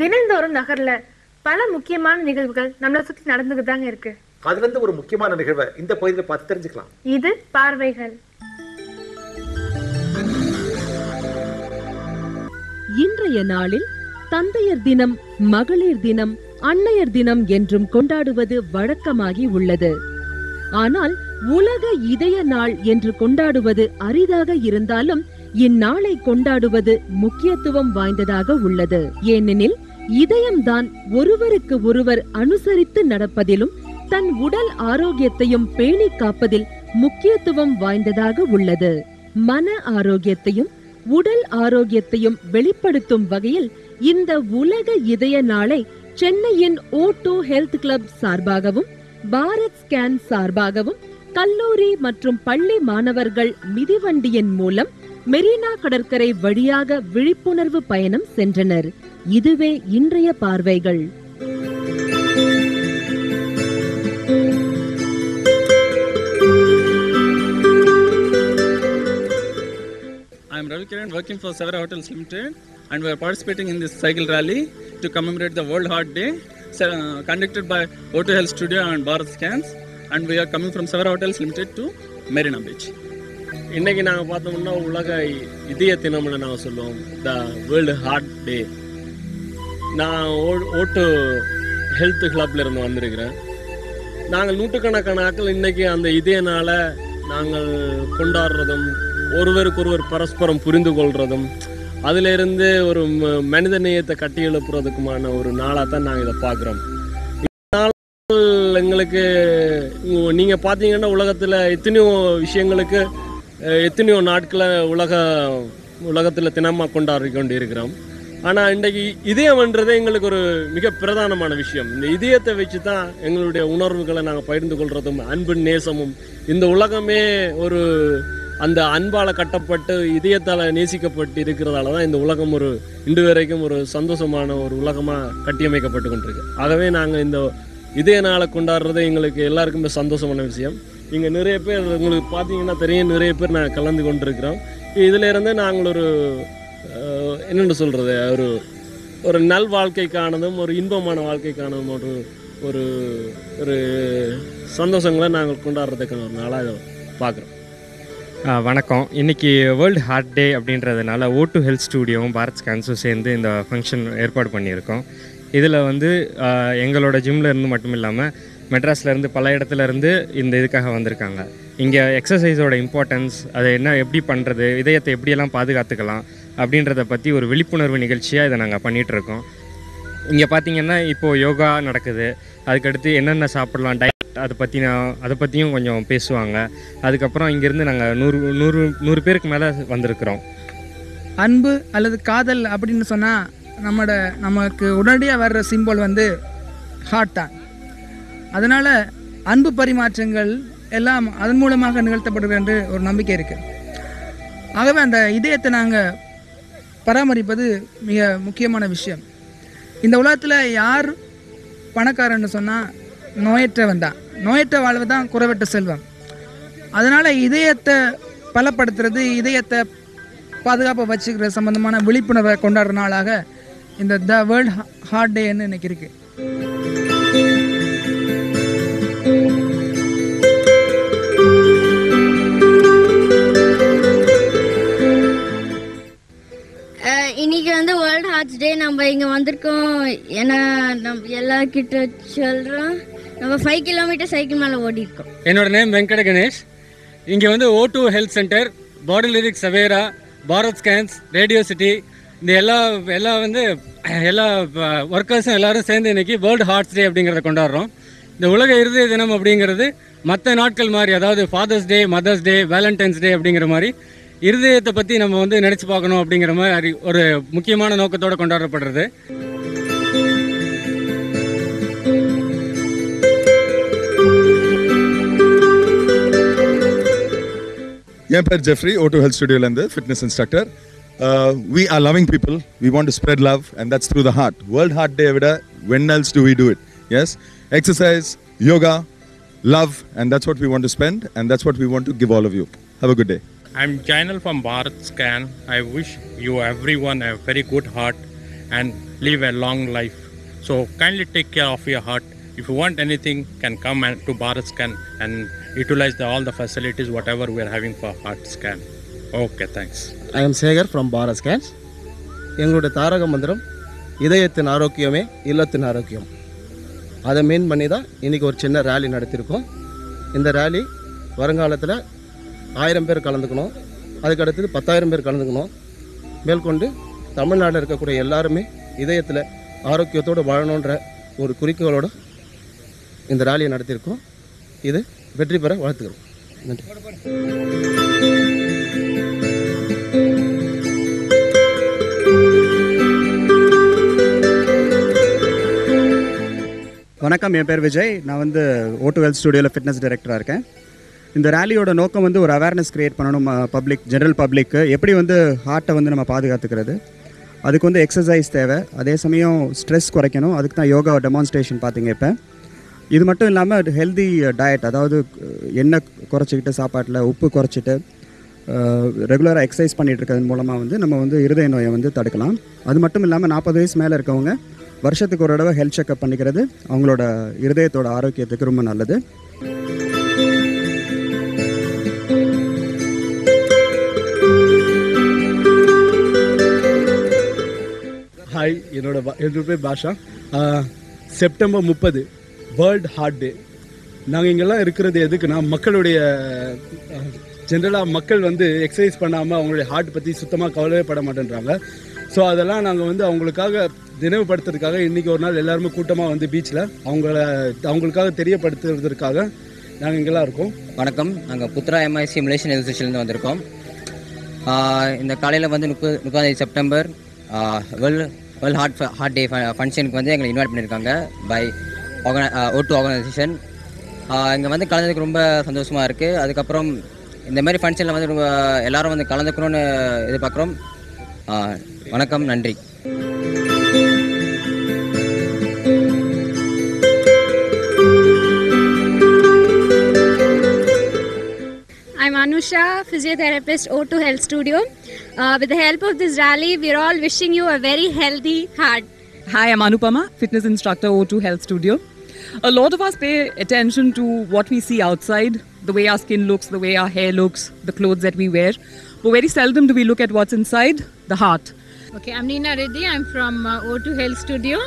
தினந்தோறும் நகர்ல பல முக்கியமான நிகழ்வுகள் நம்மளை சுத்தி நடந்துட்டு தாங்க இருக்கு. அதுல இருந்து ஒரு முக்கியமான நிகழ்வை இந்த பகுதியில் பார்த்து தெரிஞ்சுக்கலாம். இது பார்வைகள். இன்றைய நாளில் தந்தையர் தினம், மகளிர் தினம், அன்னையர் தினம் என்றும் கொண்டாடுவது வழக்கமாகி உள்ளது. ஆனால் உலக இதய நாள் என்று கொண்டாடுவது அரிதாக இருந்தாலும் இந்நாளை கொண்டாடுவது முக்கியத்துவம் வாய்ந்ததாக உள்ளது. ஏனெனில் இதயம்தான் ஒருவருக்கு ஒருவர் அனுசரித்து நடப்பதிலும் தன் உடல் ஆரோக்கியத்தையும் பேணி காப்பதில் முக்கியத்துவம் வாய்ந்ததாக உள்ளது. மன ஆரோக்கியத்தையும் உடல் ஆரோக்கியத்தையும் வெளிப்படுத்தும் வகையில் இந்த உலக இதய நாளை சென்னையின் O2 ஹெல்த் கிளப் சார்பாகவும் பாரத் ஸ்கேன் சார்பாகவும் கல்லூரி மற்றும் பள்ளி மாணவர்கள் மிதிவண்டியின் மூலம் மெரினா கடற்கரை வழியாக விழிப்புணர்வு பயணம் சென்றனர். இதுவே இன்றைய பார்வைகள். I am Ravi Kiran, working for Savara Hotels Limited, and we are participating in this cycle rally to commemorate the World Heart Day, conducted by O2 Health Studio and Bharat Scans, and we are coming from Savara Hotels Limited to Marina Beach. இன்னைக்கு நாங்கள் பார்த்தோம்னா உலக இதய தினம்னு நாங்கள் சொல்லுவோம், the world heart டே. நான் O2 health கிளப்ல இருந்து வந்திருக்கிறேன். நாங்கள் நூற்றுக்கணக்கான ஆட்கள் இன்னைக்கு அந்த இதயனால நாங்கள் கொண்டாடுறதும் ஒருவருக்கொருவர் பரஸ்பரம் புரிந்து கொள்றதும் அதிலிருந்து ஒரு மனித நேயத்தை கட்டி எழுப்புறதுக்குமான ஒரு நாளாக தான் நாங்கள் இதை பார்க்குறோம். எங்களுக்கு நீங்கள் பார்த்தீங்கன்னா உலகத்தில் எத்தனையோ விஷயங்களுக்கு எத்தனையோ நாட்களை உலகத்தில் தினமாக கொண்டாடி கொண்டு இருக்கிறோம். ஆனால் இன்றைக்கு இதயம்ன்றதே எங்களுக்கு ஒரு மிக பிரதானமான விஷயம். இந்த இதயத்தை வச்சு தான் எங்களுடைய உணர்வுகளை நாங்கள் பகிர்ந்து கொள்றதும் அன்பு நேசமும். இந்த உலகமே ஒரு அந்த அன்பால் கட்டப்பட்டு இதயத்தால் நேசிக்கப்பட்டு இருக்கிறதால தான் இந்த உலகம் ஒரு இன்று வரைக்கும் ஒரு சந்தோஷமான ஒரு உலகமாக கட்டியமைக்கப்பட்டு கொண்டிருக்கு. ஆகவே நாங்கள் இந்த இதய நாளை கொண்டாடுறது எங்களுக்கு எல்லாருக்குமே சந்தோஷமான விஷயம். இங்கே நிறைய பேர் உங்களுக்கு பார்த்தீங்கன்னா தெரியும், நிறைய பேர் நாங்கள் கலந்து கொண்டிருக்கிறோம். இதில் இருந்து நாங்கள் ஒரு என்னென்னு சொல்கிறது, ஒரு நல் வாழ்க்கைக்கானதும் ஒரு இன்பமான வாழ்க்கைக்கானதும் ஒரு ஒரு சந்தோஷங்களை நாங்கள் கொண்டாடுறதுக்கான ஒரு நாளாக பார்க்குறோம். வணக்கம். இன்றைக்கி வேர்ல்டு ஹார்ட் டே அப்படின்றதுனால O2 ஹெல்த் ஸ்டூடியோவும் பாரத் ஸ்கேன்ஸும் சேர்ந்து இந்த ஃபங்க்ஷன் ஏற்பாடு பண்ணியிருக்கோம். இதில் வந்து எங்களோட ஜிம்மில் இருந்து மட்டும் இல்லாமல் மெட்ராஸ்லேருந்து பல இடத்துலேருந்து இந்த இதுக்காக வந்திருக்காங்க. இங்கே எக்ஸசைஸோட இம்பார்ட்டன்ஸ், அதை எப்படி பண்ணுறது, இதயத்தை எப்படியெல்லாம் பாதுகாத்துக்கலாம் அப்படின்றத பற்றி ஒரு விழிப்புணர்வு நிகழ்ச்சியாக இதை நாங்கள் பண்ணிகிட்ருக்கோம். இங்கே பார்த்திங்கன்னா இப்போது யோகா நடக்குது, அதுக்கடுத்து என்னென்ன சாப்பிட்லாம், டயட் அதை பற்றியும் கொஞ்சம் பேசுவாங்க. அதுக்கப்புறம் இங்கேருந்து நாங்கள் 100 பேருக்கு மேலே வந்திருக்கிறோம். அன்பு அல்லது காதல் அப்படின்னு சொன்னால் நமக்கு உடனடியாக வர்ற சிம்பிள் வந்து ஹார்ட் தான். அதனால் அன்பு பரிமாற்றங்கள் எல்லாம் அதன் மூலமாக நிகழ்த்தப்படுகிறது என்று ஒரு நம்பிக்கை இருக்குது. ஆகவே அந்த இதயத்தை நாங்கள் பராமரிப்பது மிக முக்கியமான விஷயம். இந்த உலகத்தில் யார் பணக்காரன்னு சொன்னால் நோயற்றவன் தான். நோயற்ற வாழ்வு தான் குறைவற்ற செல்வம். அதனால் இதயத்தை பலப்படுத்துறது, இதயத்தை பாதுகாப்பாக வச்சுக்கிற சம்பந்தமான விழிப்புணர்வை கொண்டாடுற நாளாக இந்த த வேர்ல்ட் ஹார்ட் டேன்னு இன்னைக்கு இருக்கு. இன்னைக்கு வந்து வேர்ல்ட் ஹார்ட் டே. நம்ம இங்கே வந்திருக்கோம் ஏன்னா நம்ம எல்லார்கிட்ட சொல்கிறோம், நம்ம 5 கிலோமீட்டர் சைக்கிள் மேலே ஓடிருக்கோம். என்னோட நேம் வெங்கட கணேஷ். இங்கே வந்து O2 health centre, body lyric Savera, Bharat scans, radio city, இந்த எல்லா ஒர்க்கர்ஸும் எல்லோரும் சேர்ந்து இன்றைக்கி வேர்ல்டு ஹார்ட்ஸ் டே அப்படிங்கிறத கொண்டாடுறோம். இந்த உலக இருதய தினம் அப்படிங்கிறது மற்ற நாட்கள் மாதிரி, அதாவது ஃபாதர்ஸ் டே, மதர்ஸ் டே, வேலண்டைன்ஸ் டே அப்படிங்கிற மாதிரி இருதயத்தை பற்றி நம்ம வந்து நினச்சி பார்க்கணும் அப்படிங்கிற மாதிரி ஒரு முக்கியமான நோக்கத்தோடு கொண்டாடப்படுறது. என் பேர் ஜெஃப்ரி, O2 ஹெல்த் ஸ்டுடியோலேருந்து fitness instructor. We are loving people. We want to spread love, and that's through the heart. World Heart Day விட when else do we do it? Yes, exercise, yoga, love, and that's what we want to spend, and that's what we want to give all of you. Have a good day. I'm Jainal from Bharat Scan. I wish you everyone a very good heart and live a long life. So kindly take care of your heart. If you want anything, can come to Bharat Scan and utilize all the facilities whatever we are having for heart scan. Okay, thanks. I am Segar from Bharat Scans. எங்களுடைய தாரக மந்திரம் இதயத்தின் ஆரோக்கியமே இல்லத்தின் ஆரோக்கியம். அதை main பண்ணி தான் இன்றைக்கி ஒரு சின்ன ரேலி நடத்தியிருக்கோம். இந்த ரேலி வருங்காலத்தில் 1000 பேர் கலந்துக்கணும், அதுக்கடுத்தது 10,000 பேர் கலந்துக்கணும். மேற்கொண்டு தமிழ்நாட்டில் இருக்கக்கூடிய எல்லாருமே இதயத்தில் ஆரோக்கியத்தோடு வாழணுன்ற ஒரு குறிக்கோளோடு இந்த ரேலியை நடத்தியிருக்கோம். இது வெற்றி பெற வாழ்த்துக்கிறோம். நன்றி. வணக்கம், என் பேர் விஜய். நான் வந்து O2 Health ஸ்டுடியோவில் ஃபிட்னஸ் டைரக்டராக இருக்கேன். இந்த ரேலியோட நோக்கம் வந்து ஒரு அவேர்னஸ் க்ரியேட் பண்ணணும் ஜென்ரல் பப்ளிக்கு, எப்படி வந்து ஹார்ட்டை வந்து நம்ம பாதுகாத்துக்கிறது. அதுக்கு வந்து எக்ஸசைஸ் தேவை, அதே சமயம் ஸ்ட்ரெஸ் குறைக்கணும். அதுக்கு தான் யோகா டெமான்ஸ்ட்ரேஷன் பார்த்தீங்க. இப்போ இது மட்டும் இல்லாமல் ஹெல்தி டயட், அதாவது எண்ணெய் குறைச்சிக்கிட்டு, சாப்பாட்டில் உப்பு குறைச்சிட்டு, ரெகுலராக எக்ஸசைஸ் பண்ணிகிட்டு இருக்கிறது மூலமாக வந்து நம்ம வந்து இருதய நோயை வந்து தடுக்கலாம். அது மட்டும் இல்லாமல் 40 வயசு மேலே இருக்கவங்க வருஷத்துக்கு ஒரு தடவை ஹெல்த் செக்அப் பண்ணிக்கிறது அவங்களோட இருதயத்தோட ஆரோக்கியத்துக்கு ரொம்ப நல்லது. ஹாய், என்னோட பேர் பாஷா. செப்டம்பர் 30 வேர்ல்ட் ஹார்ட் டே. நாங்கள் இங்கெல்லாம் இருக்கிறது எதுக்குன்னா, மக்களுடைய ஜென்ரலாக மக்கள் வந்து எக்ஸசைஸ் பண்ணாமல் அவங்களுடைய ஹார்ட் பற்றி சுத்தமாக கவலையே பட மாட்டேன்றாங்க. ஸோ அதெல்லாம் நாங்கள் வந்து அவங்களுக்காக நினைவுபடுத்துறதுக்காக இன்றைக்கி ஒரு நாள் எல்லாருமே கூட்டமாக வந்து பீச்சில் அவங்களுக்காக தெரியப்படுத்துறதுக்காக நாங்கள் இங்கெல்லாம் இருக்கோம். வணக்கம், நாங்கள் புத்ரா MI சிமுலேஷன் அசோசியேஷன்லேருந்து வந்திருக்கோம். இந்த காலையில் வந்து 30 செப்டம்பர் வேர்ல்ட் ஹார்ட் டே ஃபங்க்ஷனுக்கு வந்து எங்களை இன்வைட் பண்ணியிருக்காங்க பை O2 ஆர்கனைசேஷன். இங்கே வந்து கலந்ததுக்கு ரொம்ப சந்தோஷமாக இருக்குது. அதுக்கப்புறம் இந்த மாதிரி ஃபங்க்ஷனில் வந்து எல்லோரும் வந்து கலந்துக்கணும்னு எதிர்பார்க்குறோம். வணக்கம், நன்றி. I'm Anusha, physiotherapist, O2 Health Studio. With the help of this rally, we're all wishing you a very healthy heart. Hi, I'm Anupama, fitness instructor, O2 Health Studio. A lot of us pay attention to what we see outside, the way our skin looks, the way our hair looks, the clothes that we wear. But very seldom do we look at what's inside, the heart. Okay, I'm Neena Reddy. I'm from O2 Health Studio.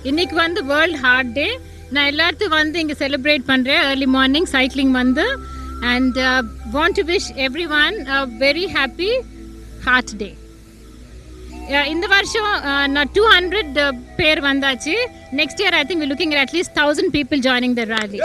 இன்னைக்கு வந்து world heart டே. நான் எல்லாத்தையும் வந்து இங்கே celebrate பண்ணுறேன். Early morning cycling வந்து and want to wish everyone a very happy heart day. இந்த வருஷம் நான் 200 பேர் வந்தாச்சு. Next year I think we're looking at least 1,000 people joining the rally.